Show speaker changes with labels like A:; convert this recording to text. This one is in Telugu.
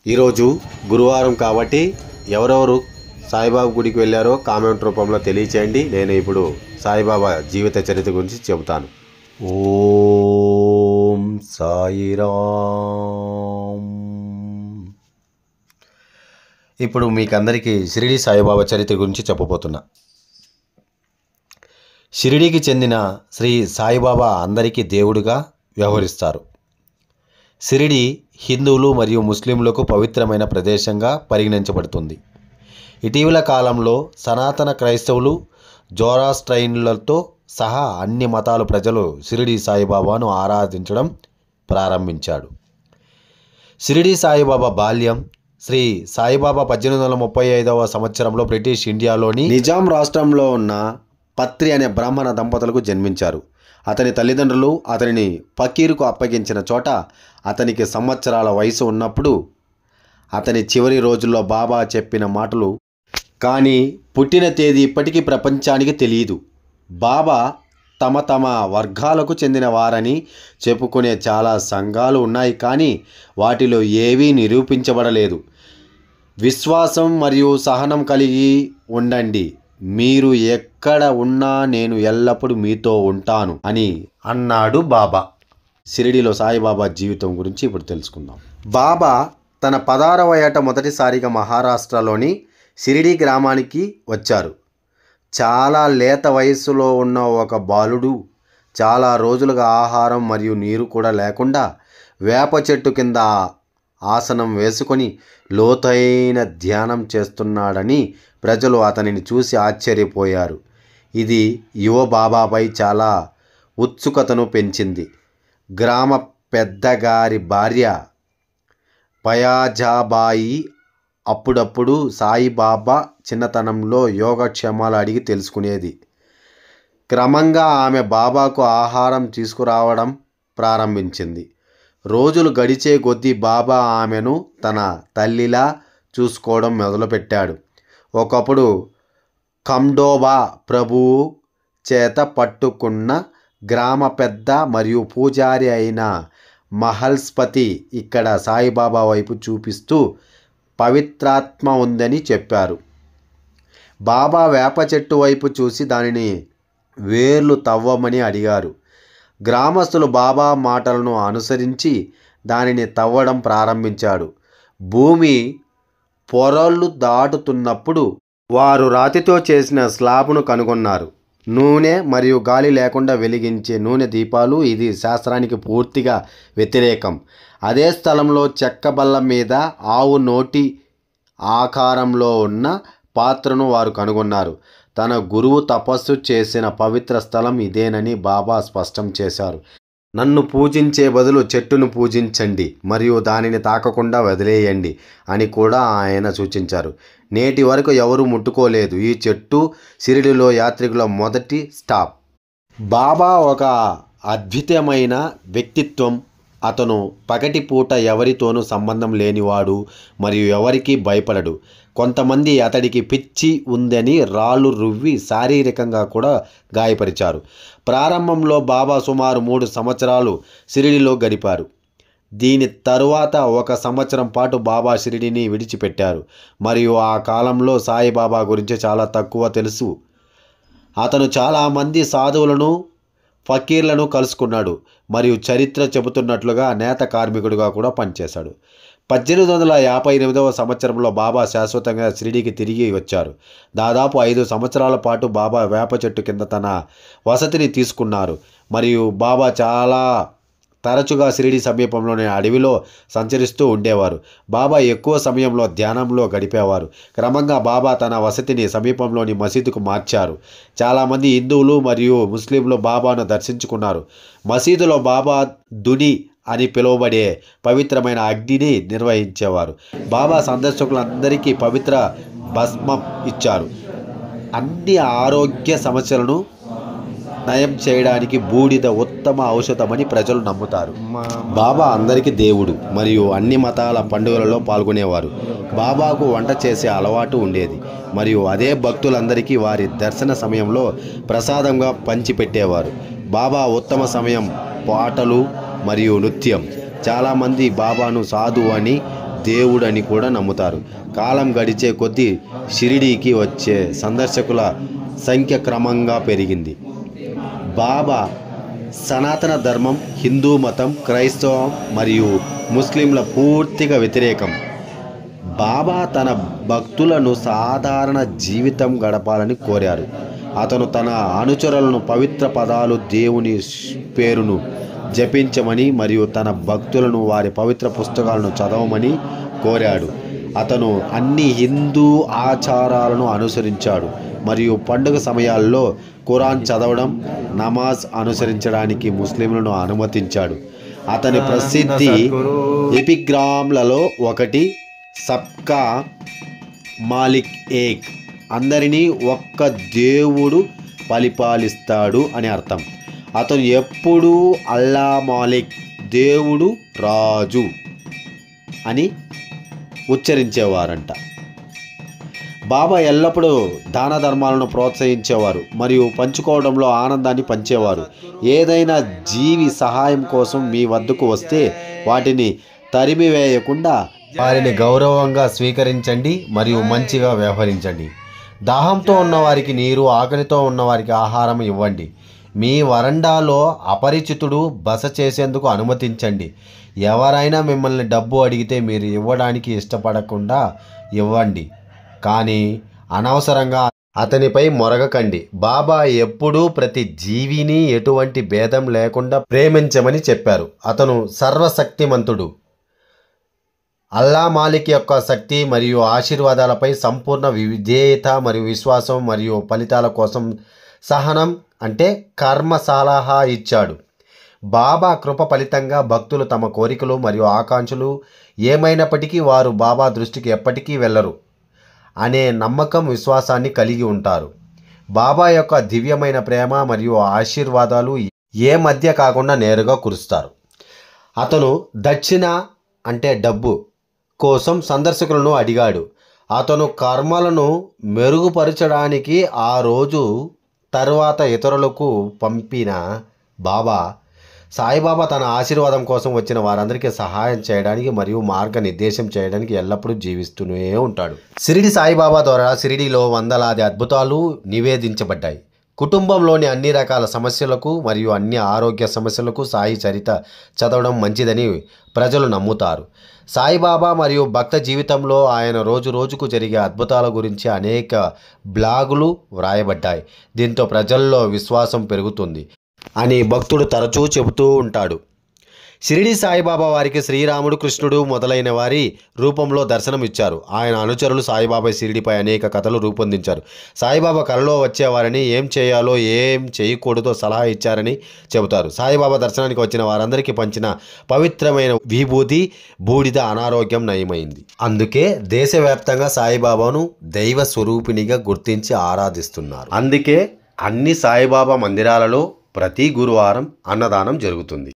A: ఈరోజు గురువారం కాబట్టి ఎవరెవరు సాయిబాబా గుడికి వెళ్ళారో కామెంట్ రూపంలో తెలియచేయండి. నేను ఇప్పుడు సాయిబాబా జీవిత చరిత్ర గురించి చెబుతాను. ఓం సాయిరామ్. ఇప్పుడు మీకందరికీ షిరిడి సాయిబాబా చరిత్ర గురించి చెప్పబోతున్నా. షిరిడీకి చెందిన శ్రీ సాయిబాబా అందరికీ దేవుడిగా వ్యవహరిస్తారు. షిరిడి హిందువులు మరియు ముస్లింలకు పవిత్రమైన ప్రదేశంగా పరిగణించబడుతుంది. ఇటీవల కాలంలో సనాతన క్రైస్తవులు, జోరాస్ట్రైన్లతో సహా అన్ని మతాల ప్రజలు షిరిడి సాయిబాబాను ఆరాధించడం ప్రారంభించాడు. షిరిడి సాయిబాబా బాల్యం. శ్రీ సాయిబాబా 1835వ సంవత్సరంలో బ్రిటిష్ ఇండియాలోని నిజాం రాష్ట్రంలో ఉన్న పత్రి అనే బ్రాహ్మణ దంపతులకు జన్మించారు. అతని తల్లిదండ్రులు అతనిని ఫకీరుకు అప్పగించిన చోట అతనికి సంవత్సరాల వయసు ఉన్నప్పుడు అతని చివరి రోజుల్లో బాబా చెప్పిన మాటలు కానీ పుట్టిన తేదీ ఇప్పటికీ ప్రపంచానికి తెలియదు. బాబా తమ వర్గాలకు చెందిన వారని చెప్పుకునే చాలా సంఘాలు ఉన్నాయి, కానీ వాటిలో ఏవీ నిరూపించబడలేదు. విశ్వాసం మరియు సహనం కలిగి ఉండండి, మీరు ఎక్కడ ఉన్నా నేను ఎల్లప్పుడూ మీతో ఉంటాను అని అన్నాడు బాబా. షిరిడిలో సాయిబాబా జీవితం గురించి ఇప్పుడు తెలుసుకుందాం. బాబా తన 16వ ఏట మొదటిసారిగా మహారాష్ట్రలోని షిరిడి గ్రామానికి వచ్చారు. చాలా లేత వయస్సులో ఉన్న ఒక బాలుడు చాలా రోజులుగా ఆహారం మరియు నీరు కూడా లేకుండా వేప చెట్టు కింద ఆసనం వేసుకొని లోతైన ధ్యానం చేస్తున్నాడని ప్రజలు అతనిని చూసి ఆశ్చర్యపోయారు. ఇది యువ బాబాపై చాలా ఉత్సుకతను పెంచింది. గ్రామ పెద్దగారి భార్య పయాజాబాయి అప్పుడప్పుడు సాయిబాబా చిన్నతనంలో యోగక్షేమాలు అడిగి తెలుసుకునేది. క్రమంగా ఆమె బాబాకు ఆహారం తీసుకురావడం ప్రారంభించింది. రోజులు గడిచే కొద్దీ బాబా ఆమెను తన తల్లిలా చూసుకోవడం మొదలుపెట్టాడు. ఒకప్పుడు ఖండోబా ప్రభువు చేత పట్టుకున్న గ్రామ పెద్ద మరియు పూజారి అయిన మహల్స్పతి ఇక్కడ సాయిబాబా వైపు చూపిస్తూ పవిత్రాత్మ ఉందని చెప్పారు. బాబా వేప చెట్టు వైపు చూసి దానిని వేర్లు తవ్వమని అడిగారు. గ్రామస్తులు బాబా మాటలను అనుసరించి దానిని తవ్వడం ప్రారంభించాడు. భూమి పొరలు దాటుతున్నప్పుడు వారు రాతితో చేసిన స్లాబ్ను కనుగొన్నారు. నూనె మరియు గాలి లేకుండా వెలిగించే నూనె దీపాలు. ఇది శాస్త్రానికి పూర్తిగా వ్యతిరేకం. అదే స్థలంలో చెక్క బల్ల మీద ఆవు నోటి ఆకారంలో ఉన్న పాత్రను వారు కనుగొన్నారు. తన గురువు తపస్సు చేసిన పవిత్ర స్థలం ఇదేనని బాబా స్పష్టం చేశారు. నన్ను పూజించే బదులు చెట్టును పూజించండి మరియు దానిని తాకకుండా వదిలేయండి అని కూడా ఆయన సూచించారు. నేటి వరకు ఎవరూ ముట్టుకోలేదు. ఈ చెట్టు షిరిడిలో యాత్రికుల మొదటి స్టాప్. బాబా ఒక అద్భుతమైన వ్యక్తిత్వం. అతను పగటిపూట ఎవరితోనూ సంబంధం లేనివాడు మరియు ఎవరికీ భయపడడు. కొంతమంది అతడికి పిచ్చి ఉందని రాళ్ళు రువ్వి శారీరకంగా కూడా గాయపరిచారు. ప్రారంభంలో బాబా సుమారు 3 సంవత్సరాలు షిరిడిలో గడిపారు. దీని తరువాత 1 సంవత్సరం పాటు బాబా షిరిడిని విడిచిపెట్టారు మరియు ఆ కాలంలో సాయిబాబా గురించి చాలా తక్కువ తెలుసు. అతను చాలామంది సాధువులను, ఫకీర్లను కలుసుకున్నాడు మరియు చరిత్ర చెబుతున్నట్లుగా నేత కార్మికుడిగా కూడా పనిచేశాడు. 1858వ సంవత్సరంలో బాబా శాశ్వతంగా షిరిడీకి తిరిగి వచ్చారు. దాదాపు 5 సంవత్సరాల పాటు బాబా వేప చెట్టు కింద తన వసతిని తీసుకున్నారు మరియు బాబా చాలా తరచుగా షిరిడి సమీపంలోని అడవిలో సంచరిస్తూ ఉండేవారు. బాబా ఎక్కువ సమయంలో ధ్యానంలో గడిపేవారు. క్రమంగా బాబా తన వసతిని సమీపంలోని మసీదుకు మార్చారు. చాలామంది హిందువులు మరియు ముస్లింలు బాబాను దర్శించుకున్నారు. మసీదులో బాబా దుని అని పిలువబడే పవిత్రమైన అగ్నిని నిర్వహించేవారు. బాబా సందర్శకులందరికీ పవిత్ర భస్మం ఇచ్చారు. అన్ని ఆరోగ్య సమస్యలను నయం చేయడానికి బూడిద ఉత్తమ ఔషధమని ప్రజలు నమ్ముతారు. బాబా అందరికీ దేవుడు మరియు అన్ని మతాల పండుగలలో పాల్గొనేవారు. బాబాకు వంట చేసే అలవాటు ఉండేది మరియు అదే భక్తులందరికీ వారి దర్శన సమయంలో ప్రసాదంగా పంచిపెట్టేవారు. బాబా ఉత్తమ సమయం పాటలు మరియు నృత్యం. చాలామంది బాబాను సాధువు అని దేవుడు అని కూడా నమ్ముతారు. కాలం గడిచే కొద్దీ షిరిడీకి వచ్చే సందర్శకుల సంఖ్య క్రమంగా పెరిగింది. బాబా సనాతన ధర్మం, హిందూ మతం, క్రైస్తవం మరియు ముస్లింల పూర్తిగా వ్యతిరేకం. బాబా తన భక్తులను సాధారణ జీవితం గడపాలని కోరారు. అతను తన అనుచరులను పవిత్ర పదాలు, దేవుని పేరును జపించమని మరియు తన భక్తులను వారి పవిత్ర పుస్తకాలను చదవమని కోరాడు. అతను అన్ని హిందూ ఆచారాలను అనుసరించాడు మరియు పండుగ సమయాల్లో ఖురాన్ చదవడం, నమాజ్ అనుసరించడానికి ముస్లింలను అనుమతించాడు. అతని ప్రసిద్ధి ఎపిగ్రామ్లలో ఒకటి సబ్కా మాలిక్ ఏక్, అందరినీ ఒక్క దేవుడు పరిపాలిస్తాడు అని అర్థం. అతను ఎప్పుడూ అల్లా మాలిక్, దేవుడు రాజు అని ఉచ్చరించేవారంట. బాబా ఎల్లప్పుడూ దాన ధర్మాలను ప్రోత్సహించేవారు మరియు పంచుకోవడంలో ఆనందాన్ని పంచేవారు. ఏదైనా జీవి సహాయం కోసం మీ వద్దకు వస్తే వాటిని తరిమివేయకుండా వారిని గౌరవంగా స్వీకరించండి మరియు మంచిగా వ్యవహరించండి. దాహంతో ఉన్నవారికి నీరు, ఆకలితో ఉన్నవారికి ఆహారం ఇవ్వండి. మీ వరండాలో అపరిచితుడు బస చేసేందుకు అనుమతించండి. ఎవరైనా మిమ్మల్ని డబ్బు అడిగితే మీరు ఇవ్వడానికి ఇష్టపడకుండా ఇవ్వండి, కానీ అనవసరంగా అతనిపై మొరగకండి. బాబా ఎప్పుడూ ప్రతి జీవిని ఎటువంటి భేదం లేకుండా ప్రేమించమని చెప్పారు. అతను సర్వశక్తిమంతుడు. అల్లా మాలిక్ యొక్క శక్తి మరియు ఆశీర్వాదాలపై సంపూర్ణ విధేయత మరియు విశ్వాసం మరియు ఫలితాల కోసం సహనం అంటే కర్మ సలహా ఇచ్చాడు. బాబా కృప ఫలితంగా భక్తులు తమ కోరికలు మరియు ఆకాంక్షలు ఏమైనప్పటికీ వారు బాబా దృష్టికి ఎప్పటికీ వెళ్ళరు అనే నమ్మకం, విశ్వాసాన్ని కలిగి ఉంటారు. బాబా యొక్క దివ్యమైన ప్రేమ మరియు ఆశీర్వాదాలు ఏ మధ్య కాకుండా నేరుగా కురుస్తారు. అతను దక్షిణ అంటే డబ్బు కోసం సందర్శకులను అడిగాడు. అతను కర్మలను మెరుగుపరచడానికి ఆ రోజు తర్వాత ఇతరులకు పంపిన బాబా సాయిబాబా తన ఆశీర్వాదం కోసం వచ్చిన వారందరికీ సహాయం చేయడానికి మరియు మార్గనిర్దేశం చేయడానికి ఎల్లప్పుడూ జీవిస్తూనే ఉంటాడు. షిరిడి సాయిబాబా ద్వారా షిరిడిలో వందలాది అద్భుతాలు నివేదించబడ్డాయి. కుటుంబంలోని అన్ని రకాల సమస్యలకు మరియు అన్ని ఆరోగ్య సమస్యలకు సాయి చరిత్ర చదవడం మంచిదని ప్రజలు నమ్ముతారు. సాయిబాబా మరియు భక్త జీవితంలో ఆయన రోజు రోజుకు జరిగే అద్భుతాల గురించి అనేక బ్లాగులు వ్రాయబడ్డాయి. దీంతో ప్రజల్లో విశ్వాసం పెరుగుతుంది అని భక్తుడు తరచూ చెబుతూ ఉంటాడు. షిరిడి సాయిబాబా వారికి శ్రీరాముడు, కృష్ణుడు మొదలైన వారి రూపంలో దర్శనం ఇచ్చారు. ఆయన అనుచరులు సాయిబాబా షిరిడిపై అనేక కథలు రూపొందించారు. సాయిబాబా కలలో వచ్చేవారిని ఏం చేయాలో ఏం చేయకూడదో సలహా ఇచ్చారని చెబుతారు. సాయిబాబా దర్శనానికి వచ్చిన వారందరికీ పంచిన పవిత్రమైన విభూతి బూడిద అనారోగ్యం నయమైంది. అందుకే దేశవ్యాప్తంగా సాయిబాబాను దైవ స్వరూపిణిగా గుర్తించి ఆరాధిస్తున్నారు. అందుకే అన్ని సాయిబాబా మందిరాలలో ప్రతి గురువారం అన్నదానం జరుగుతుంది.